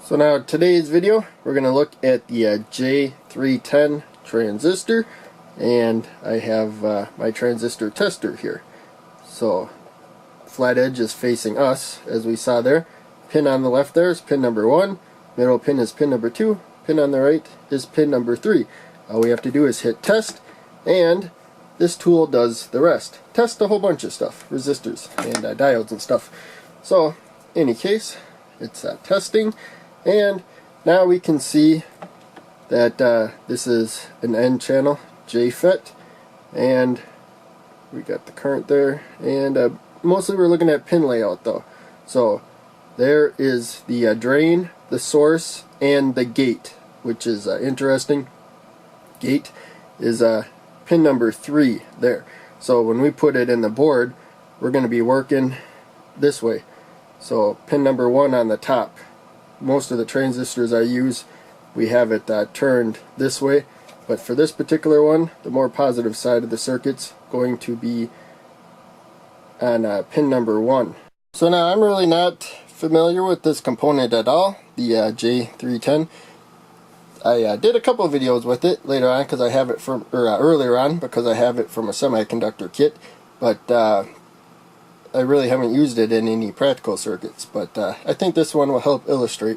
So now today's video we're going to look at the J310 transistor, and I have my transistor tester here. So flat edge is facing us, as we saw there. Pin on the left there is pin number 1, middle pin is pin number 2, pin on the right is pin number 3. All we have to do is hit test, and this tool does the rest. Test a whole bunch of stuff, resistors and diodes and stuff. So in any case, it's testing. And now we can see that this is an N channel JFET, and we got the current there, and mostly we're looking at pin layout though. So there is the drain, the source, and the gate, which is interesting. Gate is pin number 3 there. So when we put it in the board, we're going to be working this way. So pin number 1 on the top. Most of the transistors I use, we have it turned this way, but for this particular one, the more positive side of the circuit's going to be on pin number 1. So now I'm really not familiar with this component at all, the J310. I did a couple of videos with it later on because I have it from, or earlier on because I have it from a semiconductor kit, but I really haven't used it in any practical circuits, but I think this one will help illustrate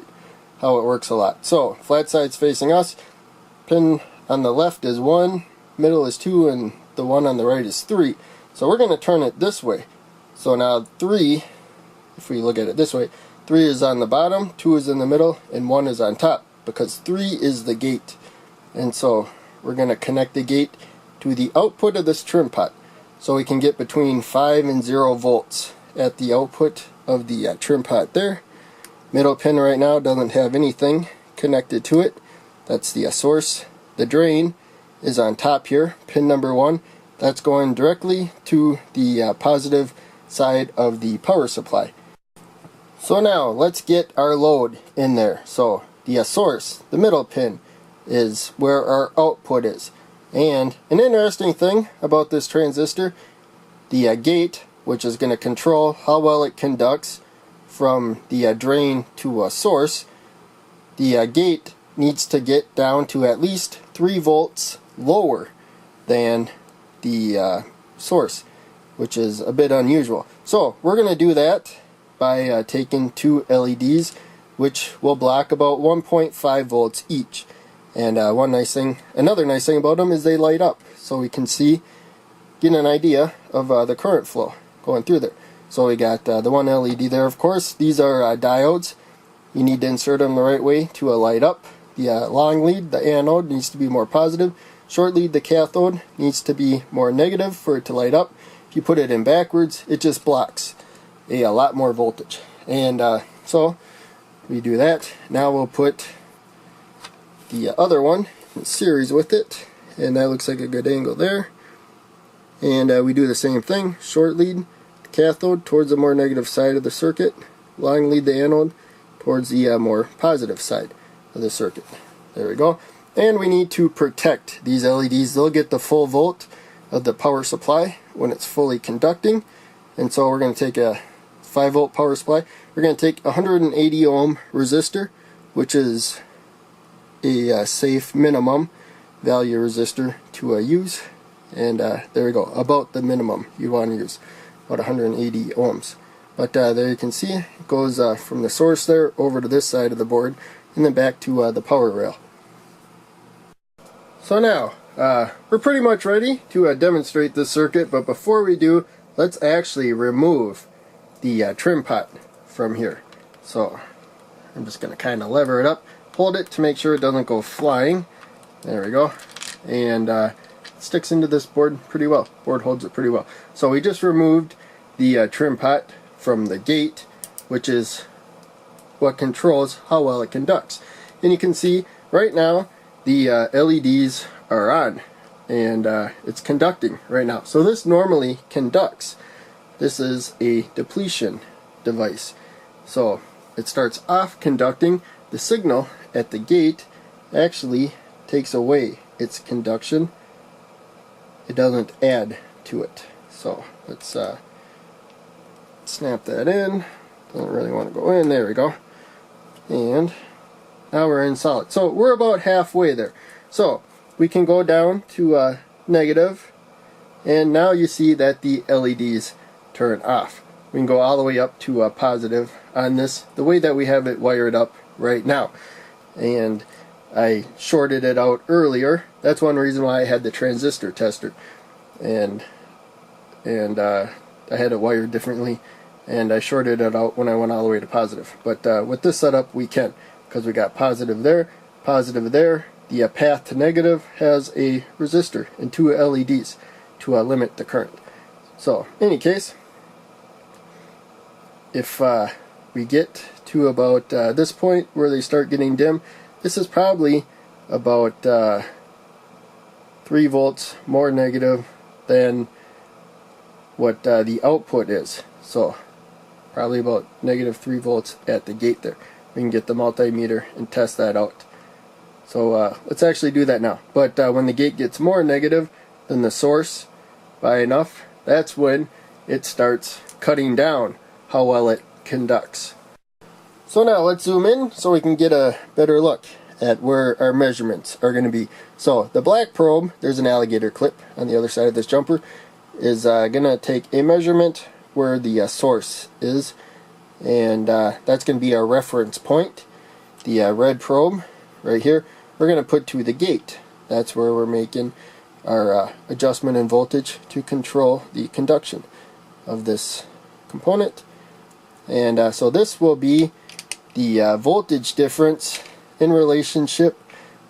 how it works a lot. So flat side's facing us, pin on the left is 1, middle is 2, and the one on the right is 3. So we're going to turn it this way. So now 3, if we look at it this way, 3 is on the bottom, 2 is in the middle, and 1 is on top, because 3 is the gate. And so we're going to connect the gate to the output of this trim pot, so we can get between 5 and 0 volts at the output of the trim pot there. Middle pin right now doesn't have anything connected to it. That's the source. The drain is on top here, pin number 1. That's going directly to the positive side of the power supply. So now let's get our load in there. So the source, the middle pin, is where our output is. And an interesting thing about this transistor, the gate, which is going to control how well it conducts from the drain to a source, the gate needs to get down to at least 3 volts lower than the source, which is a bit unusual. So we're going to do that by taking 2 LEDs, which will block about 1.5 volts each. And another nice thing about them is they light up, so we can get an idea of the current flow going through there. So we got the 1 LED there, of course. These are diodes. You need to insert them the right way to light up. The long lead, the anode, needs to be more positive. Short lead, the cathode, needs to be more negative for it to light up. If you put it in backwards, it just blocks a lot more voltage. And so we do that. Now we'll put the other one in series with it, and that looks like a good angle there. And we do the same thing. Short lead, cathode, towards the more negative side of the circuit. Long lead, the anode, towards the more positive side of the circuit. There we go. And we need to protect these LEDs. They'll get the full volt of the power supply when it's fully conducting. And so we're going to take a 5 volt power supply. We're going to take a 180 ohm resistor, which is a safe minimum value resistor to use, and there we go, about the minimum you want to use, about 180 ohms. But there you can see it goes from the source there over to this side of the board, and then back to the power rail. So now we're pretty much ready to demonstrate this circuit, but before we do, let's actually remove the trim pot from here. So I'm just going to kind of lever it up, hold it to make sure it doesn't go flying. There we go. And it sticks into this board pretty well. Board holds it pretty well. So we just removed the trim pot from the gate, which is what controls how well it conducts. And you can see right now the LEDs are on, and it's conducting right now. So this normally conducts. This is a depletion device. So it starts off conducting. The signal at the gate actually takes away its conduction. It doesn't add to it. So let's snap that in. Doesn't really want to go in. There we go. And Now we're in solid. So we're about halfway there. So we can go down to negative, and now you see that the LEDs turn off. We can go all the way up to positive on this, the way that we have it wired up right now. And I shorted it out earlier. That's one reason why I had the transistor tester. And I had it wired differently, and I shorted it out when I went all the way to positive. But with this setup we can, because we got positive there, positive there. The path to negative has a resistor and 2 LEDs to limit the current. So in any case, if we get to about this point where they start getting dim, this is probably about 3 volts more negative than what the output is. So probably about negative 3 volts at the gate there. We can get the multimeter and test that out. So let's actually do that now. But when the gate gets more negative than the source by enough, that's when it starts cutting down how well it conducts. So now let's zoom in so we can get a better look at where our measurements are going to be. So the black probe, there's an alligator clip on the other side of this jumper, is going to take a measurement where the source is, and that's going to be our reference point. The red probe right here, we're going to put to the gate. That's where we're making our adjustment in voltage to control the conduction of this component. And so this will be the voltage difference in relationship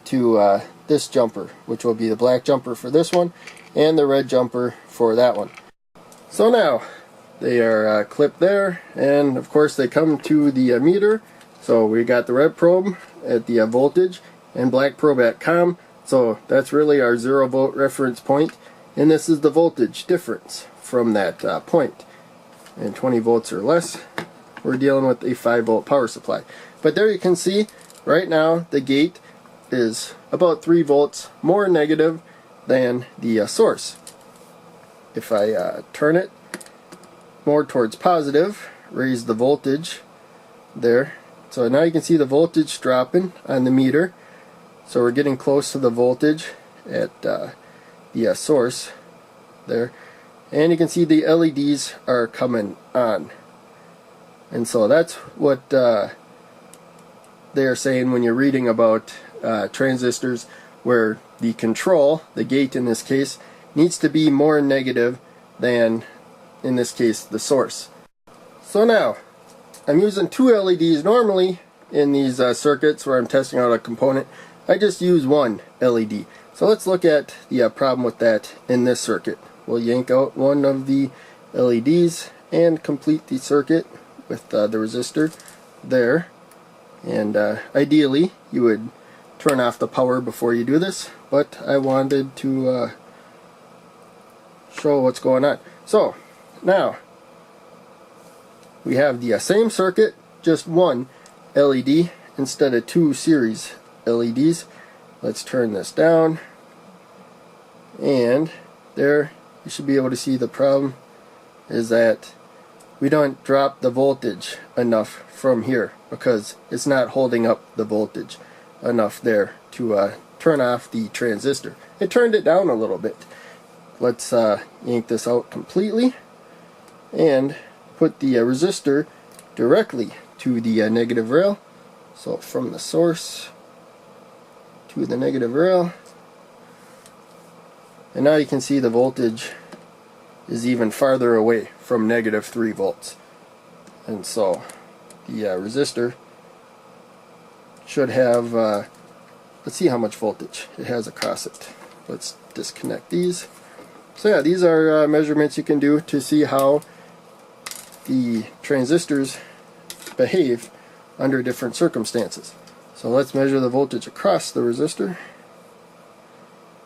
to this jumper, which will be the black jumper for this one and the red jumper for that one. So now they are clipped there, and of course they come to the meter. So we got the red probe at the voltage and black probe at COM. So that's really our 0 volt reference point, and this is the voltage difference from that point. And 20 volts or less, we're dealing with a 5 volt power supply. But there you can see right now the gate is about 3 volts more negative than the source. If I turn it more towards positive, raise the voltage there, so now you can see the voltage dropping on the meter. So we're getting close to the voltage at the source there, and you can see the LEDs are coming on. And so that's what they're saying when you're reading about transistors, where the control, the gate in this case, needs to be more negative than, in this case, the source. So now I'm using 2 LEDs. Normally in these circuits where I'm testing out a component, I just use 1 LED. So let's look at the problem with that in this circuit. We'll yank out one of the LEDs and complete the circuit with the resistor there. And ideally you would turn off the power before you do this, but I wanted to show what's going on. So now we have the same circuit, just 1 LED instead of 2 series LEDs. Let's turn this down, and there you should be able to see the problem is that we don't drop the voltage enough from here because it's not holding up the voltage enough there to turn off the transistor. It turned it down a little bit. Let's yank this out completely and put the resistor directly to the negative rail. So from the source to the negative rail, and now you can see the voltage is even farther away from negative 3 volts. And so the resistor should have, let's see how much voltage it has across it. Let's disconnect these. So yeah, these are measurements you can do to see how the transistors behave under different circumstances. So let's measure the voltage across the resistor.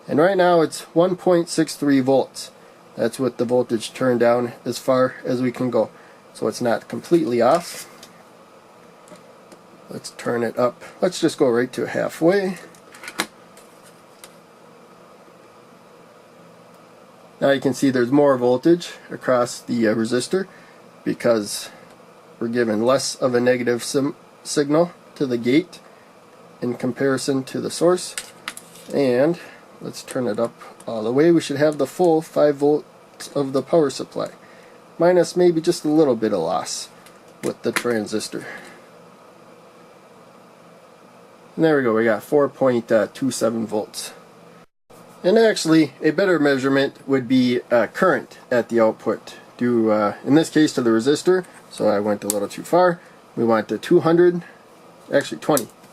And right now it's 1.63 volts. That's what the voltage turned down as far as we can go. So it's not completely off. Let's turn it up. Let's just go right to halfway. Now you can see there's more voltage across the resistor because we're given less of a negative signal to the gate. in comparison to the source. And let's turn it up all the way. We should have the full 5 volts of the power supply, minus maybe just a little bit of loss with the transistor. And there we go, we got 4.27 volts. And actually, a better measurement would be current at the output, due in this case to the resistor. So I went a little too far. We want the 20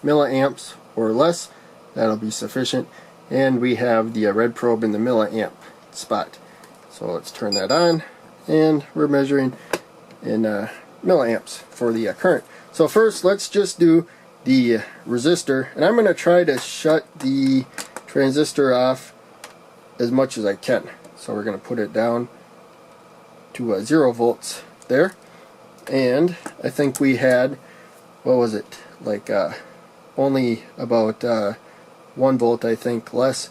milliamps or less. That'll be sufficient. And we have the red probe in the milliamp spot. So let's turn that on, and we're measuring in milliamps for the current. So first, let's just do the resistor, and I'm going to try to shut the transistor off as much as I can. So we're going to put it down to 0 volts there, and I think we had, what was it, like only about 1 volt I think less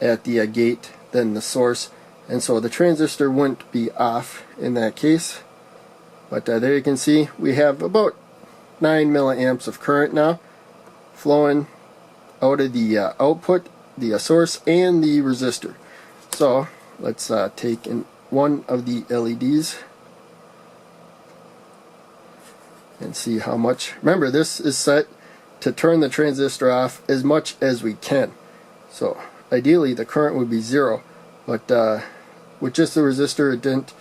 at the gate than the source, and so the transistor wouldn't be off in that case. But there you can see we have about 9 milliamps of current now flowing out of the output, the source, and the resistor. So let's take in one of the LEDs and see how much. Remember, this is set to turn the transistor off as much as we can. So ideally the current would be 0, but with just the resistor it didn't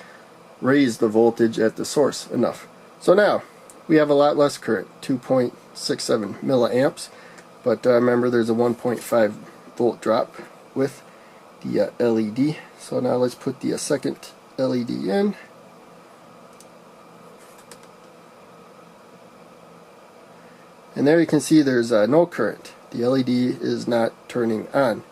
raise the voltage at the source enough. So now we have a lot less current, 2.67 milliamps, but remember there's a 1.5 volt drop with the LED. So now let's put the second LED in. And there you can see there's no current. The LED is not turning on.